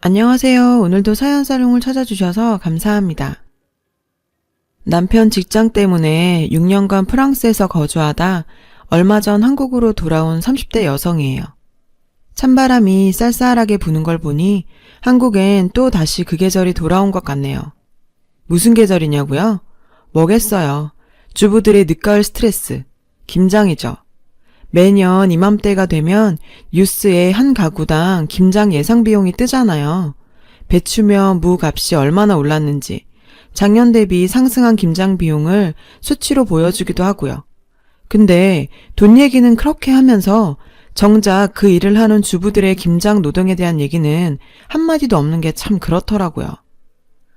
안녕하세요. 오늘도 사연 사롱을 찾아주셔서 감사합니다. 남편 직장 때문에 6년간 프랑스에서 거주하다 얼마 전 한국으로 돌아온 30대 여성이에요. 찬바람이 쌀쌀하게 부는 걸 보니 한국엔 또 다시 그 계절이 돌아온 것 같네요. 무슨 계절이냐고요? 뭐겠어요. 주부들의 늦가을 스트레스, 김장이죠. 매년 이맘때가 되면 뉴스에 한 가구당 김장 예상 비용이 뜨잖아요. 배추며 무 값이 얼마나 올랐는지, 작년 대비 상승한 김장 비용을 수치로 보여주기도 하고요. 근데 돈 얘기는 그렇게 하면서 정작 그 일을 하는 주부들의 김장 노동에 대한 얘기는 한마디도 없는 게 참 그렇더라고요.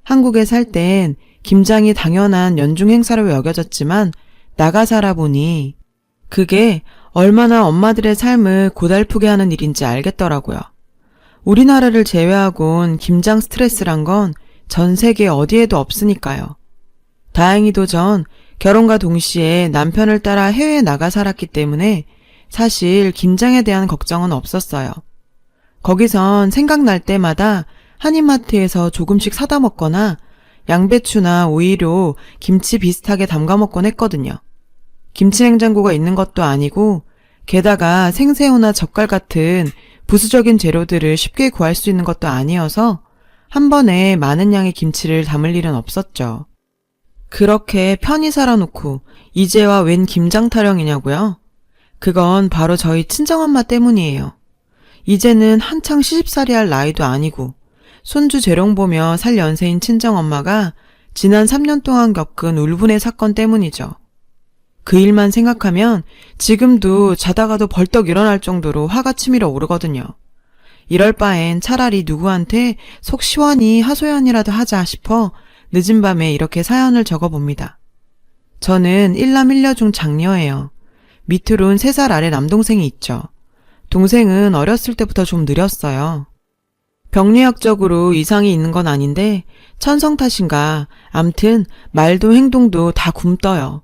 한국에 살 땐 김장이 당연한 연중 행사로 여겨졌지만 나가 살아보니 그게 얼마나 엄마들의 삶을 고달프게 하는 일인지 알겠더라고요. 우리나라를 제외하곤 김장 스트레스란 건 전 세계 어디에도 없으니까요. 다행히도 전 결혼과 동시에 남편을 따라 해외에 나가 살았기 때문에 사실 김장에 대한 걱정은 없었어요. 거기선 생각날 때마다 한인마트에서 조금씩 사다 먹거나 양배추나 오이로 김치 비슷하게 담가 먹곤 했거든요. 김치 냉장고가 있는 것도 아니고 게다가 생새우나 젓갈 같은 부수적인 재료들을 쉽게 구할 수 있는 것도 아니어서 한 번에 많은 양의 김치를 담을 일은 없었죠. 그렇게 편히 살아놓고 이제와 웬 김장 타령이냐고요? 그건 바로 저희 친정엄마 때문이에요. 이제는 한창 시집살이 할 나이도 아니고 손주 재롱 보며 살 연세인 친정엄마가 지난 3년 동안 겪은 울분의 사건 때문이죠. 그 일만 생각하면 지금도 자다가도 벌떡 일어날 정도로 화가 치밀어 오르거든요. 이럴 바엔 차라리 누구한테 속 시원히 하소연이라도 하자 싶어 늦은 밤에 이렇게 사연을 적어봅니다. 저는 1남 1녀 중 장녀예요. 밑으론 3살 아래 남동생이 있죠. 동생은 어렸을 때부터 좀 느렸어요. 병리학적으로 이상이 있는 건 아닌데 천성 탓인가 암튼 말도 행동도 다 굼떠요.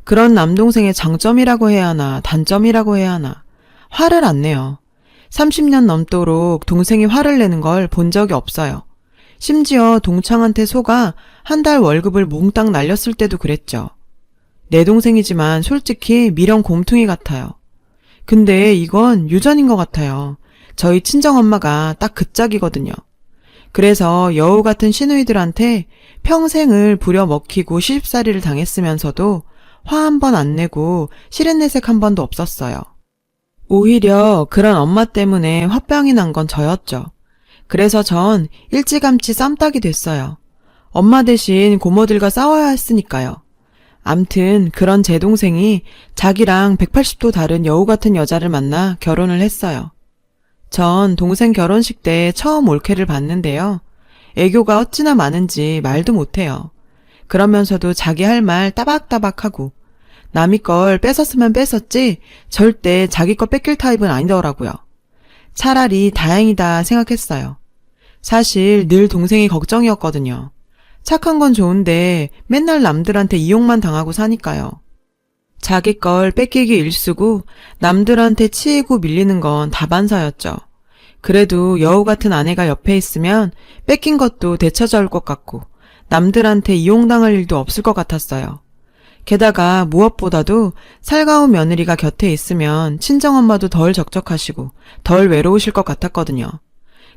그런 남동생의 장점이라고 해야 하나 단점이라고 해야 하나 화를 안 내요. 30년 넘도록 동생이 화를 내는 걸 본 적이 없어요. 심지어 동창한테 속아 한 달 월급을 몽땅 날렸을 때도 그랬죠. 내 동생이지만 솔직히 미련 곰퉁이 같아요. 근데 이건 유전인 것 같아요. 저희 친정엄마가 딱 그 짝이거든요. 그래서 여우 같은 시누이들한테 평생을 부려먹히고 시집살이를 당했으면서도 화 한 번 안 내고 시련내색 한 번도 없었어요. 오히려 그런 엄마 때문에 화병이 난 건 저였죠. 그래서 전 일찌감치 쌈딱이 됐어요. 엄마 대신 고모들과 싸워야 했으니까요. 암튼 그런 제 동생이 자기랑 180도 다른 여우 같은 여자를 만나 결혼을 했어요. 전 동생 결혼식 때 처음 올케를 봤는데요. 애교가 어찌나 많은지 말도 못해요. 그러면서도 자기 할 말 따박따박하고 남이 걸 뺏었으면 뺏었지 절대 자기 거 뺏길 타입은 아니더라고요. 차라리 다행이다 생각했어요. 사실 늘 동생이 걱정이었거든요. 착한 건 좋은데 맨날 남들한테 이용만 당하고 사니까요. 자기 걸 뺏기기 일쑤고 남들한테 치이고 밀리는 건 다반사였죠. 그래도 여우 같은 아내가 옆에 있으면 뺏긴 것도 되찾아올 것 같고 남들한테 이용당할 일도 없을 것 같았어요. 게다가 무엇보다도 살가운 며느리가 곁에 있으면 친정엄마도 덜 적적하시고 덜 외로우실 것 같았거든요.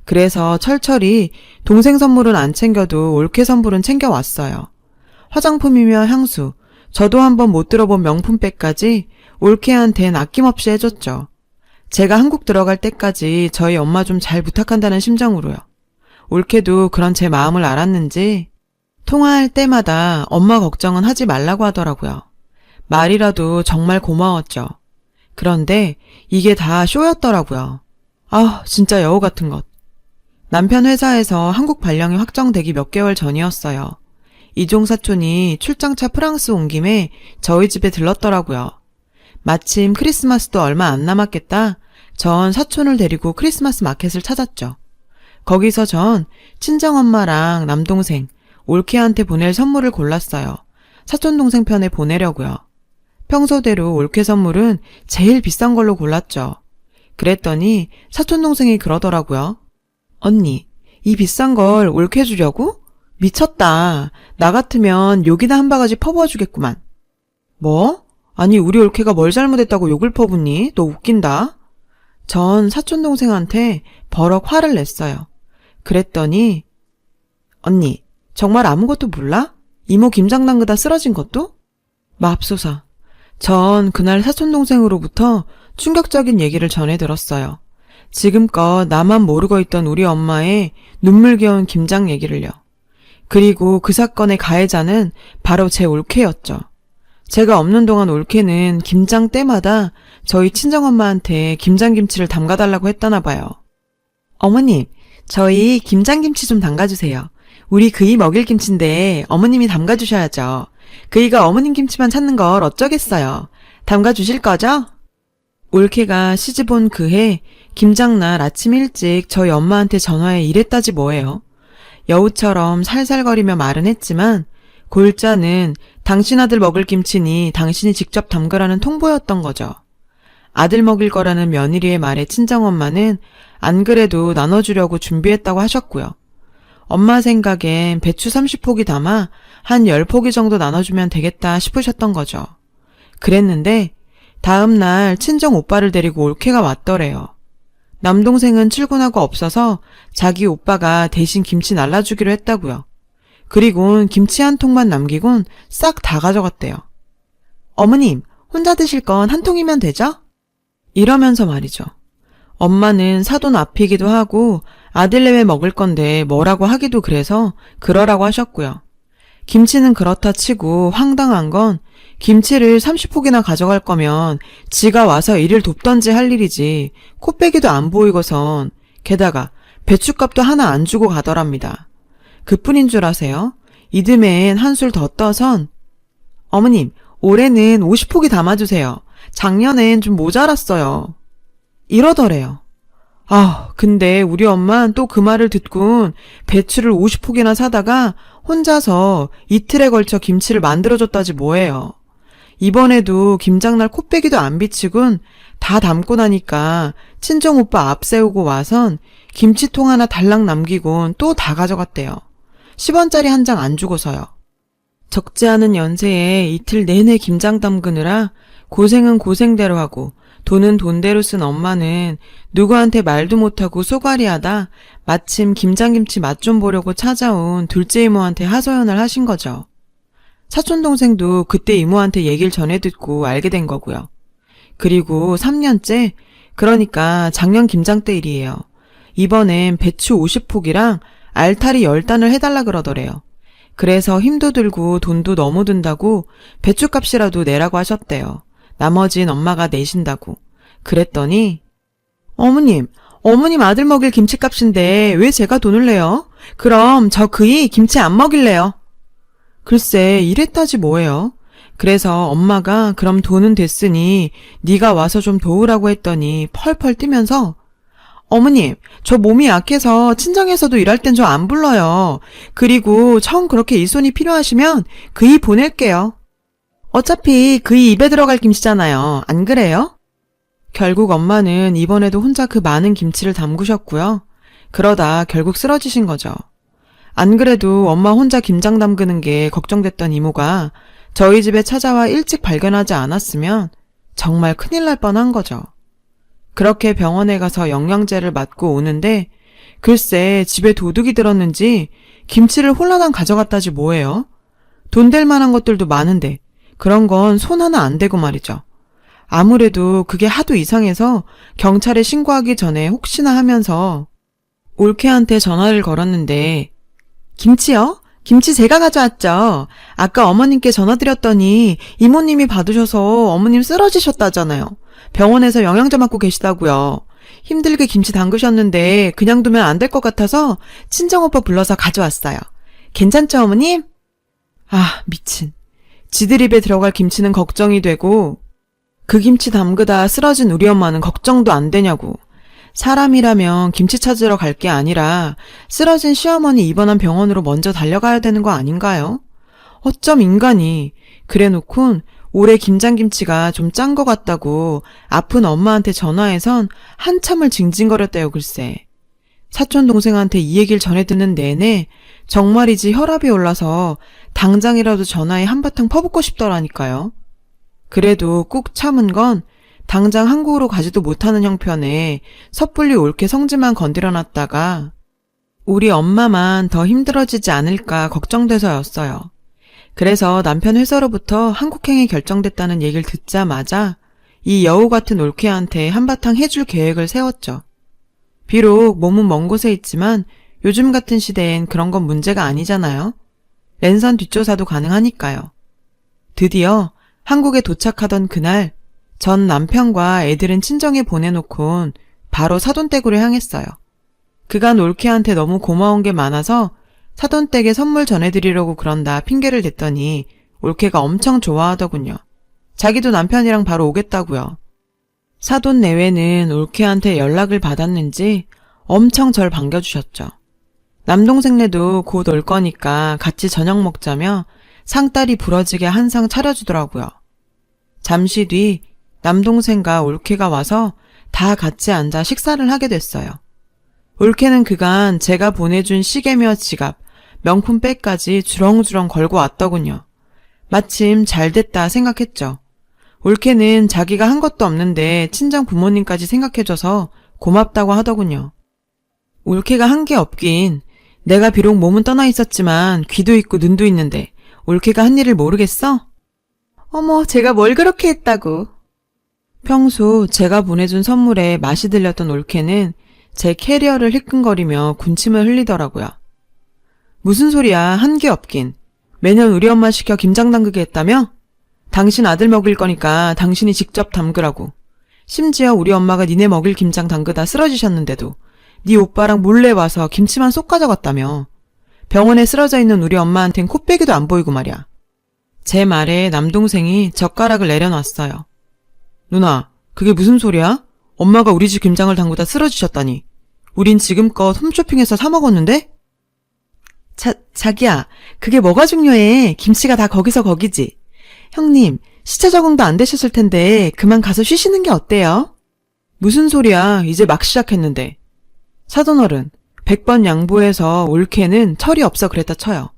그래서 철철이 동생 선물은 안 챙겨도 올케 선물은 챙겨왔어요. 화장품이며 향수, 저도 한번 못 들어본 명품백까지 올케한텐 아낌없이 해줬죠. 제가 한국 들어갈 때까지 저희 엄마 좀 잘 부탁한다는 심정으로요. 올케도 그런 제 마음을 알았는지 통화할 때마다 엄마 걱정은 하지 말라고 하더라고요. 말이라도 정말 고마웠죠. 그런데 이게 다 쇼였더라고요. 아, 진짜 여우 같은 것. 남편 회사에서 한국 발령이 확정되기 몇 개월 전이었어요. 이종 사촌이 출장차 프랑스 온 김에 저희 집에 들렀더라고요. 마침 크리스마스도 얼마 안 남았겠다. 전 사촌을 데리고 크리스마스 마켓을 찾았죠. 거기서 전 친정엄마랑 남동생, 올케한테 보낼 선물을 골랐어요. 사촌동생 편에 보내려고요. 평소대로 올케 선물은 제일 비싼 걸로 골랐죠. 그랬더니 사촌동생이 그러더라고요. 언니, 이 비싼 걸 옳게 주려고? 미쳤다. 나 같으면 욕이나 한 바가지 퍼부어주겠구만. 뭐? 아니 우리 올케가 뭘 잘못했다고 욕을 퍼붓니? 너 웃긴다. 전 사촌동생한테 버럭 화를 냈어요. 그랬더니 언니 정말 아무것도 몰라? 이모 김장 담그다 쓰러진 것도? 맙소사. 전 그날 사촌동생으로부터 충격적인 얘기를 전해 들었어요. 지금껏 나만 모르고 있던 우리 엄마의 눈물겨운 김장 얘기를요. 그리고 그 사건의 가해자는 바로 제 올케였죠. 제가 없는 동안 올케는 김장 때마다 저희 친정엄마한테 김장김치를 담가달라고 했다나 봐요. 어머님, 저희 김장김치 좀 담가주세요. 우리 그이 먹일 김치인데 어머님이 담가주셔야죠. 그이가 어머님 김치만 찾는 걸 어쩌겠어요. 담가주실 거죠? 올케가 시집 온 그해 김장날 아침 일찍 저희 엄마한테 전화해 이랬다지 뭐예요. 여우처럼 살살거리며 말은 했지만 골자는 당신 아들 먹을 김치니 당신이 직접 담그라는 통보였던 거죠. 아들 먹일 거라는 며느리의 말에 친정엄마는 안 그래도 나눠주려고 준비했다고 하셨고요. 엄마 생각엔 배추 30포기 담아 한 10포기 정도 나눠주면 되겠다 싶으셨던 거죠. 그랬는데 다음 날 친정 오빠를 데리고 올케가 왔더래요. 남동생은 출근하고 없어서 자기 오빠가 대신 김치 날라주기로 했다고요. 그리곤 김치 한 통만 남기곤 싹 다 가져갔대요. 어머님, 혼자 드실 건 한 통이면 되죠? 이러면서 말이죠. 엄마는 사돈 앞이기도 하고 아들내외 먹을 건데 뭐라고 하기도 그래서 그러라고 하셨고요. 김치는 그렇다 치고 황당한 건 김치를 30포기나 가져갈 거면 지가 와서 일을 돕던지 할 일이지 코빼기도 안 보이고선 게다가 배춧값도 하나 안 주고 가더랍니다. 그뿐인 줄 아세요? 이듬해엔 한술 더 떠선 어머님, 올해는 50포기 담아주세요. 작년엔 좀 모자랐어요. 이러더래요. 근데 우리 엄만 또 그 말을 듣곤 배추를 50포기나 사다가 혼자서 이틀에 걸쳐 김치를 만들어줬다지 뭐예요. 이번에도 김장날 코빼기도 안 비치곤 다 담고 나니까 친정오빠 앞세우고 와선 김치통 하나 달랑 남기곤 또 다 가져갔대요. 10원짜리 한 장 안 주고서요. 적지 않은 연세에 이틀 내내 김장 담그느라 고생은 고생대로 하고 돈은 돈대로 쓴 엄마는 누구한테 말도 못하고 쏘가리하다 마침 김장김치 맛 좀 보려고 찾아온 둘째 이모한테 하소연을 하신 거죠. 사촌동생도 그때 이모한테 얘기를 전해 듣고 알게 된 거고요. 그리고 3년째, 그러니까 작년 김장 때 일이에요. 이번엔 배추 50포기랑 알타리 10단을 해달라 그러더래요. 그래서 힘도 들고 돈도 너무 든다고 배추값이라도 내라고 하셨대요. 나머진 엄마가 내신다고. 그랬더니 어머님 아들 먹일 김치값인데 왜 제가 돈을 내요? 그럼 저 그이 김치 안 먹일래요. 글쎄 이랬다지 뭐예요. 그래서 엄마가 그럼 돈은 됐으니 네가 와서 좀 도우라고 했더니 펄펄 뛰면서 어머님, 저 몸이 약해서 친정에서도 일할 땐 저 안 불러요. 그리고 청 그렇게 일손이 필요하시면 그이 보낼게요. 어차피 그이 입에 들어갈 김치잖아요. 안 그래요? 결국 엄마는 이번에도 혼자 그 많은 김치를 담그셨고요. 그러다 결국 쓰러지신 거죠. 안 그래도 엄마 혼자 김장 담그는 게 걱정됐던 이모가 저희 집에 찾아와 일찍 발견하지 않았으면 정말 큰일 날 뻔한 거죠. 그렇게 병원에 가서 영양제를 맞고 오는데 글쎄 집에 도둑이 들었는지 김치를 홀라당 가져갔다지 뭐예요. 돈 될 만한 것들도 많은데 그런 건 손 하나 안 대고 말이죠. 아무래도 그게 하도 이상해서 경찰에 신고하기 전에 혹시나 하면서 올케한테 전화를 걸었는데 김치요? 김치 제가 가져왔죠. 아까 어머님께 전화드렸더니 이모님이 받으셔서 어머님 쓰러지셨다잖아요. 병원에서 영양제 맞고 계시다고요. 힘들게 김치 담그셨는데 그냥 두면 안 될 것 같아서 친정오빠 불러서 가져왔어요. 괜찮죠 어머님? 미친. 지들 입에 들어갈 김치는 걱정이 되고 그 김치 담그다 쓰러진 우리 엄마는 걱정도 안 되냐고. 사람이라면 김치 찾으러 갈 게 아니라 쓰러진 시어머니 입원한 병원으로 먼저 달려가야 되는 거 아닌가요? 어쩜 인간이. 그래놓곤 올해 김장김치가 좀 짠 것 같다고 아픈 엄마한테 전화해선 한참을 징징거렸대요 글쎄. 사촌 동생한테 이 얘기를 전해 듣는 내내 정말이지 혈압이 올라서 당장이라도 전화에 한바탕 퍼붓고 싶더라니까요. 그래도 꾹 참은 건 당장 한국으로 가지도 못하는 형편에 섣불리 옳게 성질만 건드려놨다가 우리 엄마만 더 힘들어지지 않을까 걱정돼서였어요. 그래서 남편 회사로부터 한국행이 결정됐다는 얘기를 듣자마자 이 여우 같은 올케한테 한바탕 해줄 계획을 세웠죠. 비록 몸은 먼 곳에 있지만 요즘 같은 시대엔 그런 건 문제가 아니잖아요. 랜선 뒷조사도 가능하니까요. 드디어 한국에 도착하던 그날 전 남편과 애들은 친정에 보내놓곤 바로 사돈댁으로 향했어요. 그간 올케한테 너무 고마운 게 많아서 사돈댁에 선물 전해드리려고 그런다 핑계를 댔더니 올케가 엄청 좋아하더군요. 자기도 남편이랑 바로 오겠다고요. 사돈 내외는 올케한테 연락을 받았는지 엄청 절 반겨주셨죠. 남동생네도 곧 올 거니까 같이 저녁 먹자며 상다리 부러지게 한 상 차려주더라고요. 잠시 뒤 남동생과 올케가 와서 다 같이 앉아 식사를 하게 됐어요. 올케는 그간 제가 보내준 시계며 지갑, 명품백까지 주렁주렁 걸고 왔더군요. 마침 잘 됐다 생각했죠. 올케는 자기가 한 것도 없는데 친정 부모님까지 생각해줘서 고맙다고 하더군요. 올케가 한 게 없긴 내가 비록 몸은 떠나 있었지만 귀도 있고 눈도 있는데 올케가 한 일을 모르겠어? 어머, 제가 뭘 그렇게 했다고. 평소 제가 보내준 선물에 맛이 들렸던 올케는 제 캐리어를 힐끔거리며 군침을 흘리더라고요. 무슨 소리야, 한 게 없긴. 매년 우리 엄마 시켜 김장 담그게 했다며? 당신 아들 먹일 거니까 당신이 직접 담그라고. 심지어 우리 엄마가 니네 먹일 김장 담그다 쓰러지셨는데도 네 오빠랑 몰래 와서 김치만 쏙 가져갔다며. 병원에 쓰러져 있는 우리 엄마한텐 코빼기도 안 보이고 말이야. 제 말에 남동생이 젓가락을 내려놨어요. 누나, 그게 무슨 소리야? 엄마가 우리 집 김장을 담그다 쓰러지셨다니. 우린 지금껏 홈쇼핑에서 사 먹었는데? 자기야, 그게 뭐가 중요해. 김치가 다 거기서 거기지. 형님, 시차 적응도 안 되셨을 텐데 그만 가서 쉬시는 게 어때요? 무슨 소리야, 이제 막 시작했는데. 사돈어른, 100번 양보해서 올케는 철이 없어 그랬다 쳐요.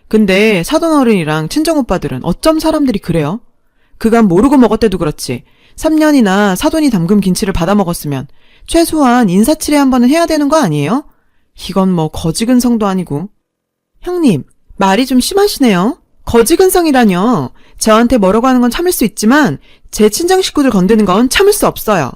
근데 사돈어른이랑 친정오빠들은 어쩜 사람들이 그래요? 그간 모르고 먹었대도 그렇지. 3년이나 사돈이 담근 김치를 받아 먹었으면 최소한 인사치레 한 번은 해야 되는 거 아니에요? 이건 뭐 거지근성도 아니고. 형님, 말이 좀 심하시네요. 거지근성이라뇨. 저한테 뭐라고 하는 건 참을 수 있지만 제 친정 식구들 건드는 건 참을 수 없어요.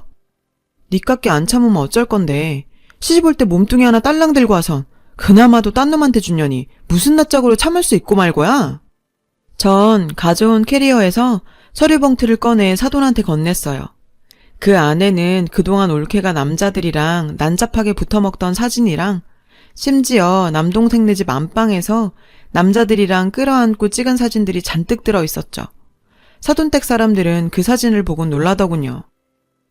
니깎게 안 참으면 어쩔 건데. 시집 올 때 몸뚱이 하나 딸랑 들고 와선 그나마도 딴 놈한테 주려니 무슨 낯짝으로 참을 수 있고 말고야. 전 가져온 캐리어에서 서류 봉투를 꺼내 사돈한테 건넸어요. 그 안에는 그동안 올케가 남자들이랑 난잡하게 붙어먹던 사진이랑 심지어 남동생네 집 안방에서 남자들이랑 끌어안고 찍은 사진들이 잔뜩 들어있었죠. 사돈댁 사람들은 그 사진을 보고 놀라더군요.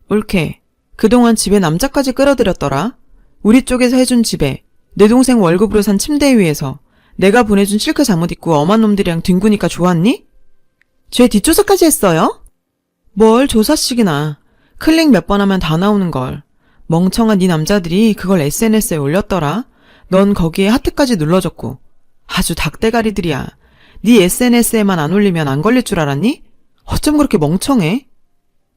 올케, 그동안 집에 남자까지 끌어들였더라. 우리 쪽에서 해준 집에 내 동생 월급으로 산 침대 위에서 내가 보내준 실크 잠옷 입고 엄한 놈들이랑 뒹구니까 좋았니? 죄 뒷조사까지 했어요? 뭘 조사식이나. 클릭 몇 번 하면 다 나오는걸. 멍청한 네 남자들이 그걸 SNS에 올렸더라. 넌 거기에 하트까지 눌러줬고. 아주 닭대가리들이야. 네 SNS에만 안 올리면 안 걸릴 줄 알았니? 어쩜 그렇게 멍청해?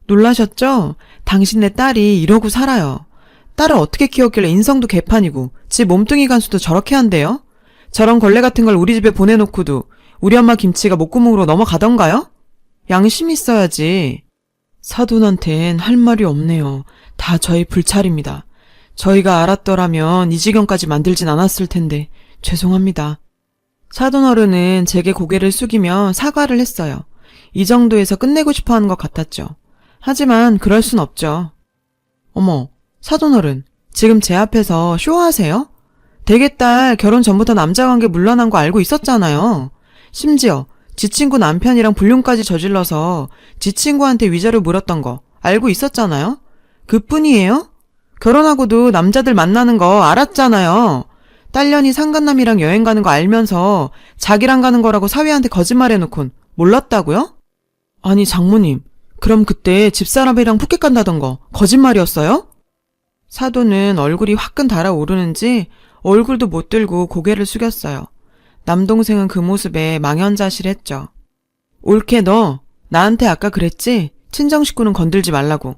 놀라셨죠? 당신네 딸이 이러고 살아요. 딸을 어떻게 키웠길래 인성도 개판이고 지 몸뚱이 간수도 저렇게 한대요? 저런 걸레 같은 걸 우리 집에 보내놓고도 우리 엄마 김치가 목구멍으로 넘어가던가요? 양심 있어야지. 사돈한텐 할 말이 없네요. 다 저희 불찰입니다. 저희가 알았더라면 이 지경까지 만들진 않았을 텐데 죄송합니다. 사돈어른은 제게 고개를 숙이며 사과를 했어요. 이 정도에서 끝내고 싶어하는 것 같았죠. 하지만 그럴 순 없죠. 어머, 사돈어른, 지금 제 앞에서 쇼하세요? 대개딸 결혼 전부터 남자관계 물러난 거 알고 있었잖아요. 심지어 지 친구 남편이랑 불륜까지 저질러서 지 친구한테 위자료 물었던 거 알고 있었잖아요. 그뿐이에요? 결혼하고도 남자들 만나는 거 알았잖아요. 딸년이 상간남이랑 여행 가는 거 알면서 자기랑 가는 거라고 사위한테 거짓말해놓곤 몰랐다고요? 아니 장모님, 그럼 그때 집사람이랑 푸켓 간다던 거 거짓말이었어요? 사돈은 얼굴이 화끈 달아오르는지 얼굴도 못 들고 고개를 숙였어요. 남동생은 그 모습에 망연자실했죠. 올케 너 나한테 아까 그랬지? 친정 식구는 건들지 말라고.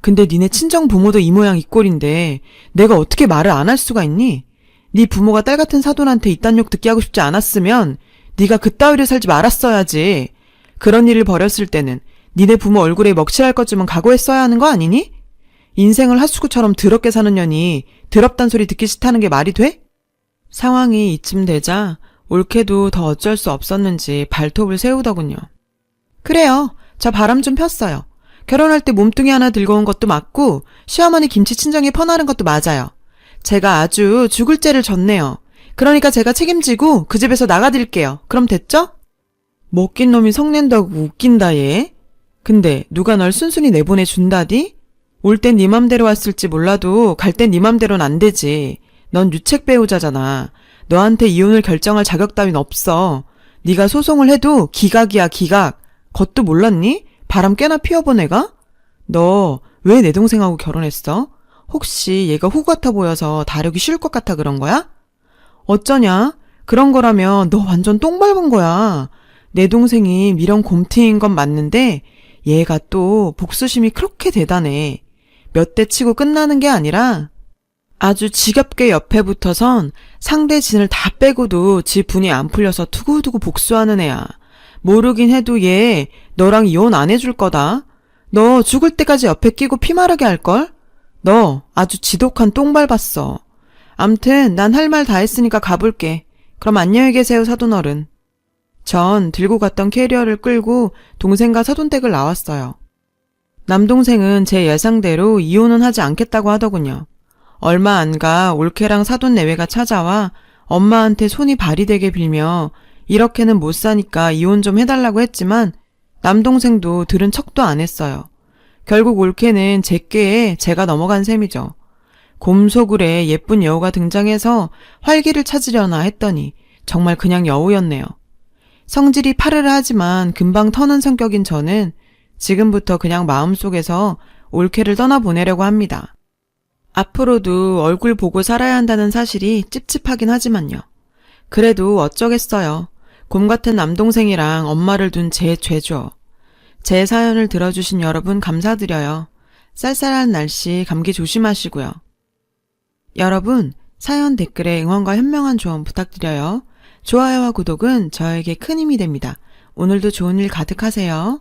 근데 니네 친정 부모도 이 모양 이 꼴인데 내가 어떻게 말을 안 할 수가 있니? 네 부모가 딸 같은 사돈한테 이딴 욕 듣게 하고 싶지 않았으면 네가 그따위로 살지 말았어야지. 그런 일을 벌였을 때는 니네 부모 얼굴에 먹칠할 것쯤은 각오했어야 하는 거 아니니? 인생을 핫수구처럼 더럽게 사는 년이 더럽단 소리 듣기 싫다는 게 말이 돼? 상황이 이쯤 되자 올케도 더 어쩔 수 없었는지 발톱을 세우더군요. 그래요. 저 바람 좀 폈어요. 결혼할 때 몸뚱이 하나 들고 온 것도 맞고 시어머니 김치 친정에 퍼나른 것도 맞아요. 제가 아주 죽을 죄를 졌네요. 그러니까 제가 책임지고 그 집에서 나가드릴게요. 그럼 됐죠? 먹긴 놈이 성낸다고 웃긴다 얘. 근데 누가 널 순순히 내보내준다디? 올 땐 네 맘대로 왔을지 몰라도 갈 땐 네 맘대로는 안 되지. 넌 유책 배우자잖아. 너한테 이혼을 결정할 자격 따윈 없어. 네가 소송을 해도 기각이야 기각. 그것도 몰랐니? 바람 꽤나 피워본 애가? 너 왜 내 동생하고 결혼했어? 혹시 얘가 호 같아 보여서 다루기 쉬울 것 같아 그런 거야? 어쩌냐? 그런 거라면 너 완전 똥 밟은 거야. 내 동생이 미련 곰탱이인 건 맞는데 얘가 또 복수심이 그렇게 대단해. 몇 대 치고 끝나는 게 아니라 아주 지겹게 옆에 붙어선 상대 진을 다 빼고도 지 분이 안 풀려서 두고두고 복수하는 애야. 모르긴 해도 얘 너랑 이혼 안 해줄 거다. 너 죽을 때까지 옆에 끼고 피마르게 할걸? 너 아주 지독한 똥 밟았어. 암튼 난 할 말 다 했으니까 가볼게. 그럼 안녕히 계세요 사돈어른. 전 들고 갔던 캐리어를 끌고 동생과 사돈댁을 나왔어요. 남동생은 제 예상대로 이혼은 하지 않겠다고 하더군요. 얼마 안 가 올케랑 사돈 내외가 찾아와 엄마한테 손이 발이 되게 빌며 이렇게는 못 사니까 이혼 좀 해달라고 했지만 남동생도 들은 척도 안 했어요. 결국 올케는 제 꾀에 제가 넘어간 셈이죠. 곰소굴에 예쁜 여우가 등장해서 활기를 찾으려나 했더니 정말 그냥 여우였네요. 성질이 파르르하지만 금방 터는 성격인 저는 지금부터 그냥 마음속에서 올케를 떠나보내려고 합니다. 앞으로도 얼굴 보고 살아야 한다는 사실이 찝찝하긴 하지만요. 그래도 어쩌겠어요. 곰 같은 남동생이랑 엄마를 둔 제 죄죠. 제 사연을 들어주신 여러분 감사드려요. 쌀쌀한 날씨 감기 조심하시고요. 여러분, 사연 댓글에 응원과 현명한 조언 부탁드려요. 좋아요와 구독은 저에게 큰 힘이 됩니다. 오늘도 좋은 일 가득하세요.